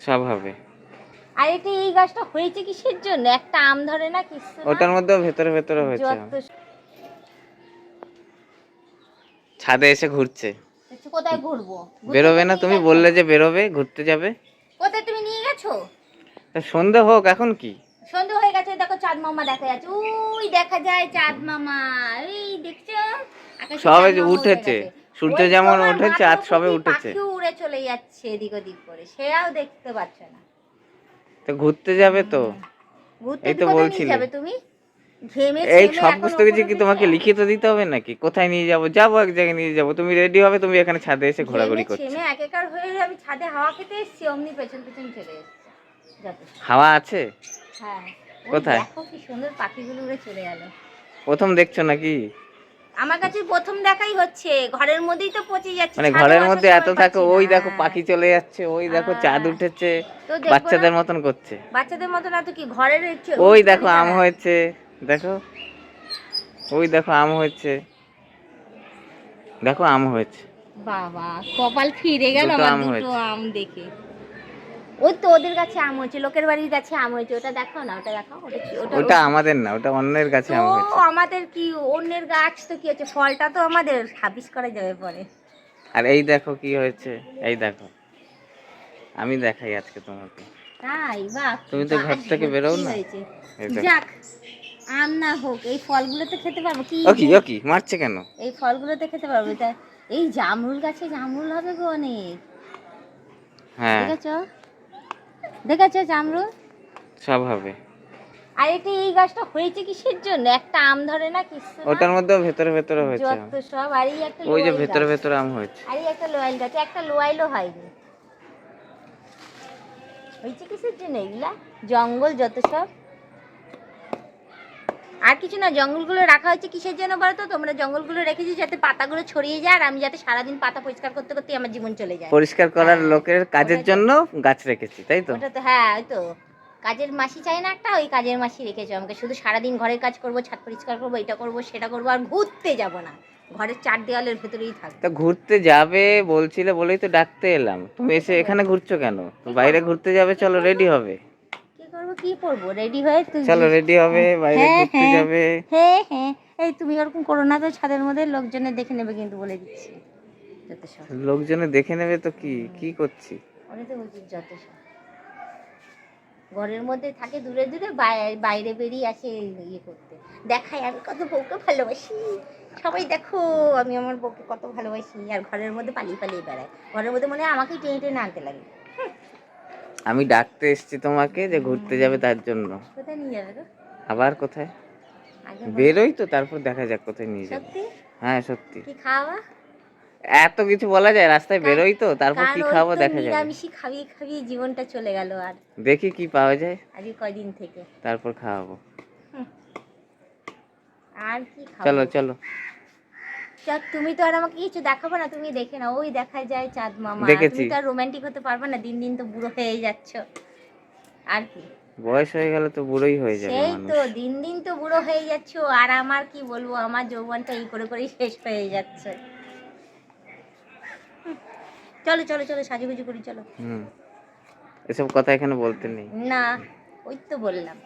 সব হবে। আর এটা এই গাছটা হয়েছে কিসের জন্য? একটা আম ধরে না কিছু না। ওটার মধ্যেও ভেতরে ভেতরে হয়েছে। ছাদে এসে ঘুরছে। কোথায় ঘুরবো? বেরোবে না? তুমি বললে যে বেরোবে, ঘুরতে যাবে। কোথায় তুমি নিয়ে গেছো? সন্ধে হোক, এখন কি? সন্ধে হয়ে গেছে, দেখো চাঁদ মামা দেখা যাচ্ছে। ওই দেখা যায় চাঁদ মামা। এই দেখছো? আকাশে সবে চাঁদ মামা উঠেছে, সূর্য ওই যেমন তোমার ওঠে, মাথার চাঁদ উপর সবে দিয়ে উঠেছে। পাখিও উড়ে চলে যাচ্ছে এদিক ওদিক করে, সেটাও দেখতে পাচ্ছ না। তো ঘুরতে যাবে তো? ঘুরতে এই তো কোথায় নিয়ে বলছিলে। যাবে তুমি? ঘেমে এই ছেমে এখন সমস্ত কিছু কি উপরে তোমাকে উঠেছে। লিখিত দিতে হবে নাকি? কোথায় নিয়ে যাবো? যাবো এক জায়গায় নিয়ে যাবো, তুমি রেডি হবে, তুমি এখানে ছাদে এসে ঘেমে ঘোরাঘুরি করছো। ছেমে একাকার হয়ে আমি ছাদে হাওয়া খেতে এসেছি, অমনি পেছন পেছন চলে এসেছে। হাওয়া আছে? হ্যাঁ, ওই কোথায়? দেখো কি সুন্দর পাখিগুলো উড়ে চলে গেল। প্রথম দেখছো নাকি? আমার কাছে প্রথম দেখাই হচ্ছে, ঘরের মধ্যেই তো পচে যাচ্ছে, মানে ছাদেও ঘরের আসার মধ্যে এত সময় থাকো, পাচ্ছি না। ওই দেখো পাখি চলে যাচ্ছে, ওই দেখো চাঁদ উঠেছে, তো দেখবো না? বাচ্চাদের মতন করছে। বাচ্চাদের মতো না তো কি, ঘরের ওই দেখো উঠোনে আম দাঁড়ায়। হয়েছে, দেখো, ওই দেখো আম হয়েছে, দেখো আম হয়েছে। বাবা, কপাল ফিরে গেল দুটো আমার, আম দুটো হয়েছে। আম দেখে। ওই তো ওদের গাছে আম হয়েছে, লোকের বাড়ির গাছে আম হয়েছে, ওটা দেখো না, ওটা দেখো, ওটা ওটা আমাদের না, ওটা অন্যের গাছে তো আম হয়েছে। আমাদের কি, অন্যের গাছ তো কি হচ্ছে, ফলটা তো আমাদের হাবিস করা যাবে পরে। আর এই দেখো কি হয়েছে, এই দেখো, আমি দেখাই আজকে তোমাকে। তাই? বাহ, তুমি তো ঘর গাছ থেকে বেরোও ভর্তি না। হয়েছে। এই দেখো। যাক, আম না হোক, এই ফলগুলো তো খেতে পারবো। কি ও কি, ও কি মারছে কেন? এই ফলগুলো তো খেতে পারবো। তা এই জামরুল গাছে জামরুল হবে গো অনেক। হ্যাঁ, দেখেছো? দেখেছো জামরুল? সব হবে। আর এটা এই গাছটা হয়েছে কিসের জন্য? একটা আম ধরে না কিছু না। ওটার মধ্যেও ভেতরে ভেতরে হয়েছে। যত সব। আর এই একটা ওই যে লোয়াইল ভেতরে গাছ। ভেতরে আম হয়েছে। আর এই একটা লোয়াইল গাছ, একটা লোয়াইলও হয়নি। হয়েছে কিসের জন্য এগুলা? জঙ্গল যত সব। আর কিছু না, জঙ্গলগুলো রাখা হয়েছে কিসের জন্য বলো তো? তোমরা জঙ্গলগুলো রেখেছি যাতে পাতাগুলো ছড়িয়ে যায়, আর আমি যাতে সারাদিন পাতা পরিষ্কার করতে করতে আমার জীবন চলে যায়। পরিষ্কার করার হ্যাঁ, লোকের কাজের জন্য গাছ রেখেছি, তাই তো? ওটা তো, হ্যাঁ, ওই তো কাজের মাসি চাই না একটা, ওই কাজের মাসি রেখেছো আমাকে। শুধু সারাদিন ঘরের কাজ করবো, ছাদ পরিষ্কার করবো, এটা করবো সেটা করবো, আর ঘুরতে যাব না, ঘরের চার দেওয়ালের ভেতরেই থাকবো। তা ঘুরতে যাবে বলছিলে বলেই তো ডাকতে এলাম। তুমি এসে এখানে ঘুরছো কেন? বাইরে ঘুরতে যাবে, চলো রেডি হবে। কি করবো, কি করবো রেডি হয়ে তুই? চলো রেডি হবে, বাইরে হ্যাঁ ঘুরতে হ্যাঁ যাবে। হ্যাঁ হ্যাঁ। এই তুমি ওরকম করো না তো, ছাদের মধ্যে লোকজনে দেখে নেবে কিন্তু, বলে দিচ্ছি। যত সব লোকজনে দেখে নেবে তো কি কি করছি? ওরা তো বলছি যত সব। ঘরের মধ্যে থাকে দূরে দূরে, বাইরে বেরিয়ে আসে ইয়ে করতে, দেখায় আমি কত বউকে ভালোবাসি, সবাই দেখো আমি আমার বউকে কত ভালোবাসি। আর ঘরের মধ্যে পালিয়ে পালিয়ে বেড়ায়, ঘরের মধ্যে মনে হয় আমাকেই টেনে টেনে আনতে লাগে। আমি ডাকতে এসেছি তোমাকে যে ঘুরতে যাবে, তার জন্য। কোথায় নিয়ে যাবে গো? আবার কোথায়? আগে বেরোই তো, তারপর দেখা যাক কোথায় নিয়ে যাবে। সত্যি? হ্যাঁ সত্যি। কি খাওয়া? এত কিছু বলা যায়? রাস্তায় বেরোই তো, তারপর কি কারণ ওই খাবো তো দেখা যাবে। নিরামিষই খাইয়ে খাইয়ে জীবনটা চলে গেল। আর দেখি কি পাওয়া যায়, আজকে কয়দিন থেকে তারপর খাওয়াবো। আর কি খাবো? চলো চলো। চাঁদ, তুমি তো আর আমাকে কিছু দেখাবো না, তুমি দেখে না, ওই দেখা যায় চাঁদ মামা। দেখেছি। তুমি তো আর রোমান্টিক হতে পারবে না, দিন দিন তো বুড়ো হয়ে যাচ্ছ। আর কি, বয়স হয়ে গেলে তো বুড়োই হয়ে যাবে সেই মানুষ। তো দিন দিন তো বুড়ো হয়ে যাচ্ছ। আর আমার কি বলবো, আমার যৌবনটা এই করে করেই শেষ হয়ে যাচ্ছে। চলো চলো চলো, সাজুগুজু করি চলো। এসব কথা এখানে বলতে নেই। না, ওই তো বললাম।